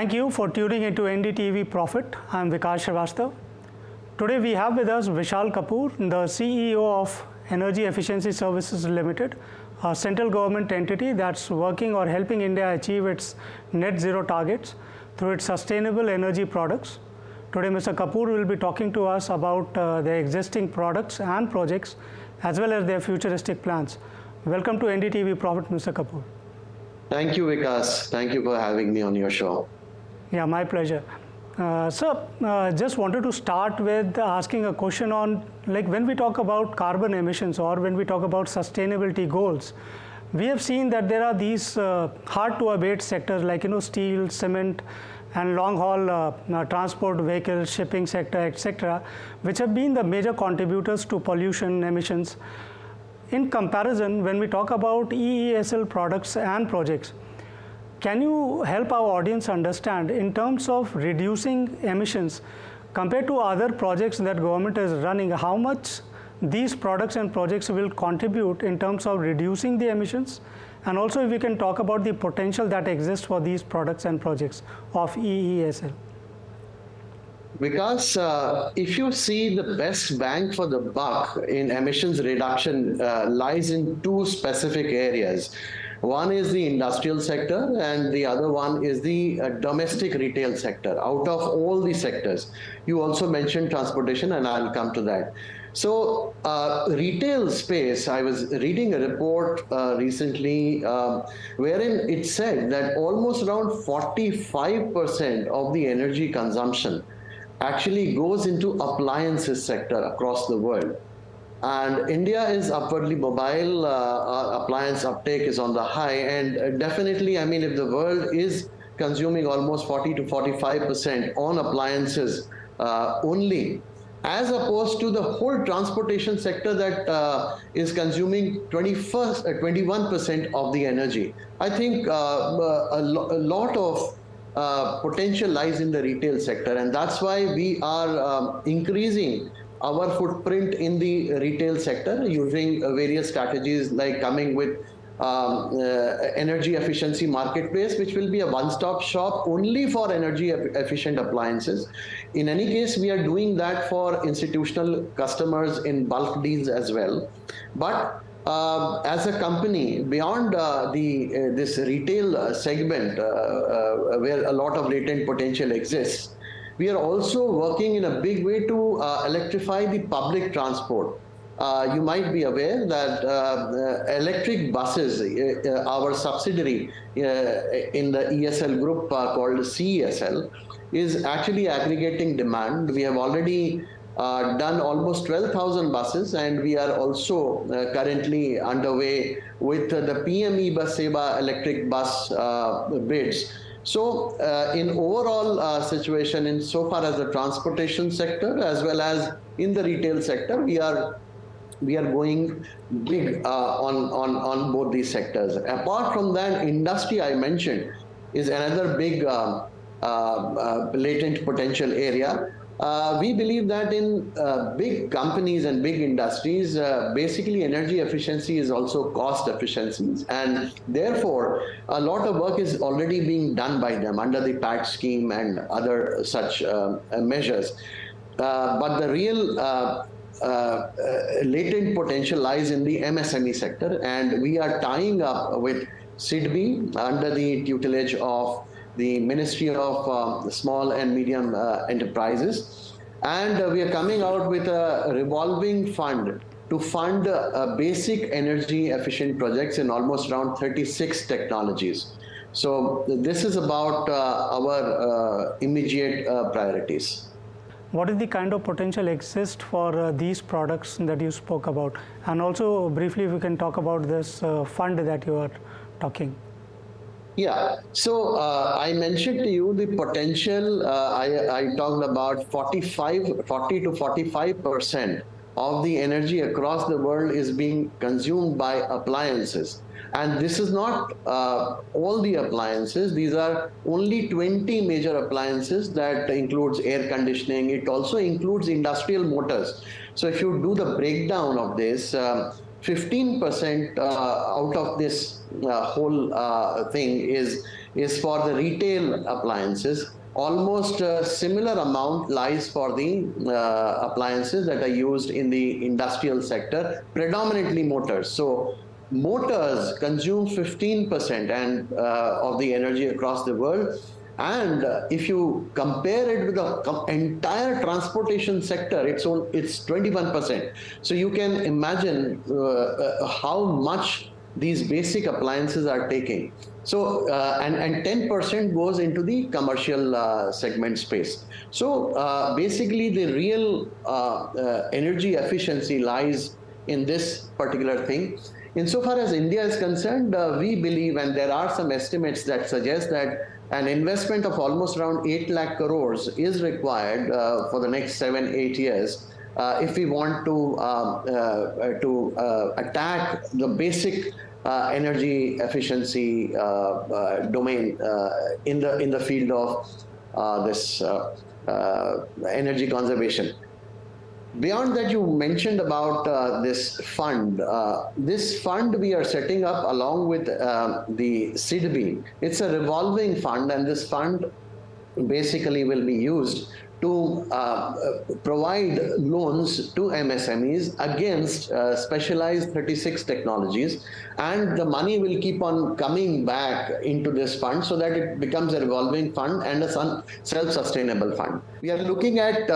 Thank you for tuning into NDTV Profit. I am Vikas Srivastava. Today we have with us Vishal Kapoor, the CEO of Energy Efficiency Services Limited, a central government entity that's working or helping India achieve its net zero targets through its sustainable energy products. Today Mr. Kapoor will be talking to us about their existing products and projects as well as their futuristic plans. Welcome to NDTV Profit, Mr. Kapoor. Thank you, Vikas. Thank you for having me on your show. Yeah, my pleasure. Just wanted to start with asking a question on, like, when we talk about carbon emissions or when we talk about sustainability goals, we have seen that there are these hard to abate sectors like, steel, cement, and long haul transport vehicles, shipping sector, etc., which have been the major contributors to pollution emissions. In comparison, when we talk about EESL products and projects, can you help our audience understand in terms of reducing emissions compared to other projects that government is running, how much these products and projects will contribute in terms of reducing the emissions? And also if we can talk about the potential that exists for these products and projects of EESL. Because if you see the best bang for the buck in emissions reduction lies in two specific areas. One is the industrial sector and the other one is the domestic retail sector. Out of all the sectors, you also mentioned transportation and I'll come to that. So retail space, I was reading a report recently wherein it said that almost around 45% of the energy consumption actually goes into appliances sector across the world. And India is upwardly mobile, appliance uptake is on the high, and definitely, I mean, if the world is consuming almost 40 to 45% on appliances only, as opposed to the whole transportation sector that is consuming 21% of the energy. I think a lot of potential lies in the retail sector, and that's why we are increasing our footprint in the retail sector using various strategies like coming with energy efficiency marketplace, which will be a one-stop shop only for energy efficient appliances. In any case, we are doing that for institutional customers in bulk deals as well. But as a company, beyond this retail segment where a lot of latent potential exists, we are also working in a big way to electrify the public transport. You might be aware that electric buses, our subsidiary in the EESL group called CESL, is actually aggregating demand. We have already done almost 12,000 buses, and we are also currently underway with the PM Bus Seva electric bus bids. So in overall situation, in so far as the transportation sector as well as in the retail sector, we are going big on both these sectors. Apart from that, industry I mentioned is another big latent potential area. We believe that in big companies and big industries, basically energy efficiency is also cost efficiencies, and therefore a lot of work is already being done by them under the PAT scheme and other such measures. But the real latent potential lies in the MSME sector, and we are tying up with SIDBI under the tutelage of the Ministry of Small and Medium Enterprises, and we are coming out with a revolving fund to fund basic energy efficient projects in almost around 36 technologies. So this is about our immediate priorities. What is the kind of potential exist for these products that you spoke about? And also briefly, we can talk about this fund that you are talking. Yeah, so I mentioned to you the potential. I talked about 40 to 45% of the energy across the world is being consumed by appliances. And this is not all the appliances. These are only 20 major appliances that includes air conditioning. It also includes industrial motors. So if you do the breakdown of this, 15% out of this whole thing is is for the retail appliances. Almost a similar amount lies for the appliances that are used in the industrial sector, predominantly motors. So motors consume 15% of the energy across the world. And if you compare it with the entire transportation sector, it's 21%. So you can imagine how much these basic appliances are taking. So, and 10% goes into the commercial segment space. So basically the real energy efficiency lies in this particular thing. Insofar as India is concerned, we believe, and there are some estimates that suggest that an investment of almost around 8 lakh crores is required for the next 7-8 years if we want to attack the basic energy efficiency domain in the field of this energy conservation. Beyond that, you mentioned about this fund. This fund we are setting up along with the SIDBI. It's a revolving fund, and this fund basically will be used to provide loans to MSMEs against specialized 36 technologies, and the money will keep on coming back into this fund so that it becomes a revolving fund and a self-sustainable fund. We are looking at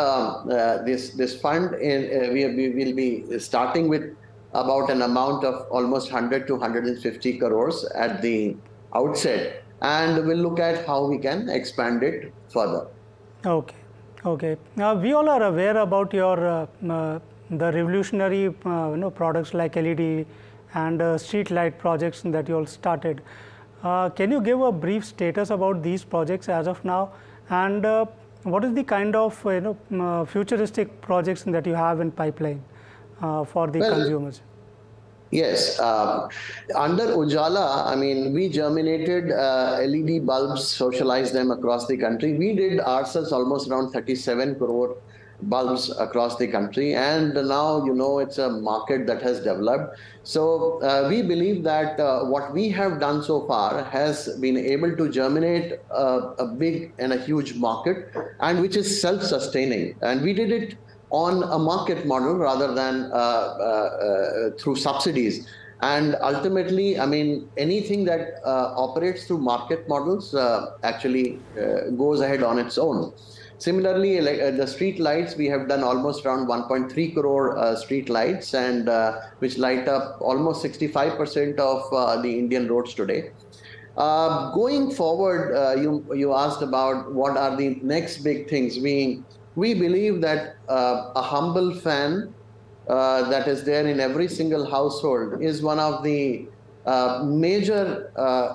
this fund. We will be starting with about an amount of almost 100 to 150 crores at the outset, and we'll look at how we can expand it further. Okay. Okay. Now we all are aware about your the revolutionary products like LED and street light projects that you all started. Can you give a brief status about these projects as of now, and what is the kind of futuristic projects that you have in pipeline for the consumers? Yes, under Ujala, I mean, we germinated LED bulbs, socialized them across the country. We did ourselves almost around 37 crore bulbs across the country, and now it's a market that has developed. So we believe that what we have done so far has been able to germinate a big and a huge market, and which is self-sustaining, and we did it on a market model rather than through subsidies. And ultimately, I mean, anything that operates through market models actually goes ahead on its own. Similarly, like the street lights, we have done almost around 1.3 crore street lights, and which light up almost 65% of the Indian roads today. Going forward, you asked about what are the next big things. We believe that a humble fan that is there in every single household is one of the major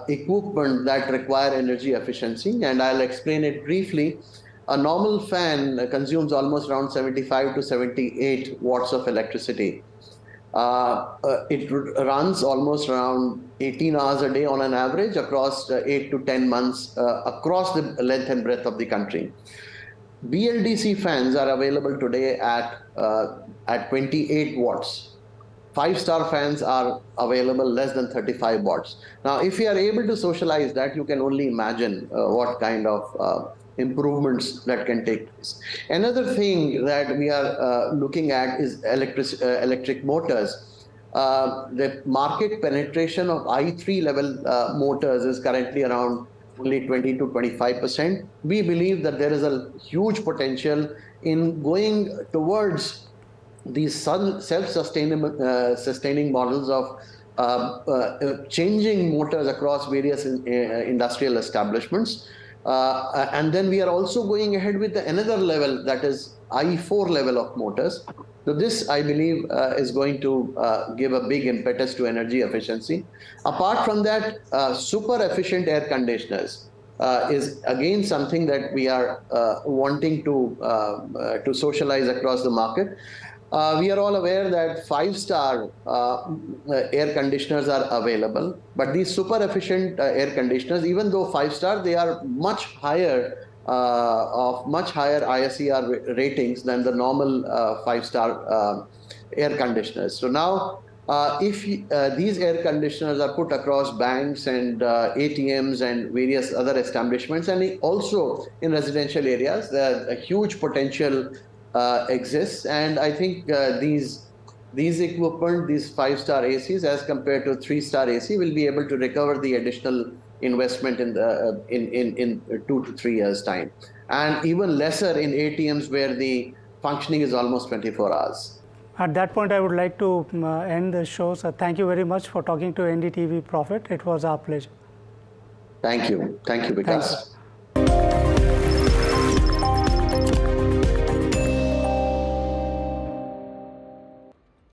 equipment that require energy efficiency, and I'll explain it briefly. A normal fan consumes almost around 75 to 78 watts of electricity. It runs almost around 18 hours a day on an average across 8 to 10 months across the length and breadth of the country. BLDC fans are available today at 28 watts. 5-star fans are available less than 35 watts. Now, if you are able to socialize that, you can only imagine what kind of improvements that can take place. Another thing that we are looking at is electric motors. The market penetration of I3 level motors is currently around only 20 to 25%. We believe that there is a huge potential in going towards these self-sustaining models of changing motors across various industrial establishments. And then we are also going ahead with another level, that is I4 level of motors. So this, I believe, is going to give a big impetus to energy efficiency. Apart from that, super efficient air conditioners is again something that we are wanting to socialize across the market. We are all aware that 5-star air conditioners are available, but these super efficient air conditioners, even though 5-star, they are much higher of much higher ISER ratings than the normal 5-star air conditioners. So now if these air conditioners are put across banks and ATMs and various other establishments, and also in residential areas, a huge potential exists. And I think these equipment, these 5-star ACs, as compared to 3-star AC, will be able to recover the additional investment in the in 2 to 3 years time, and even lesser in ATMs where the functioning is almost 24 hours. At that point, I would like to end the show. So thank you very much for talking to NDTV Profit. It was our pleasure. Thank you, Vikas. Thank you.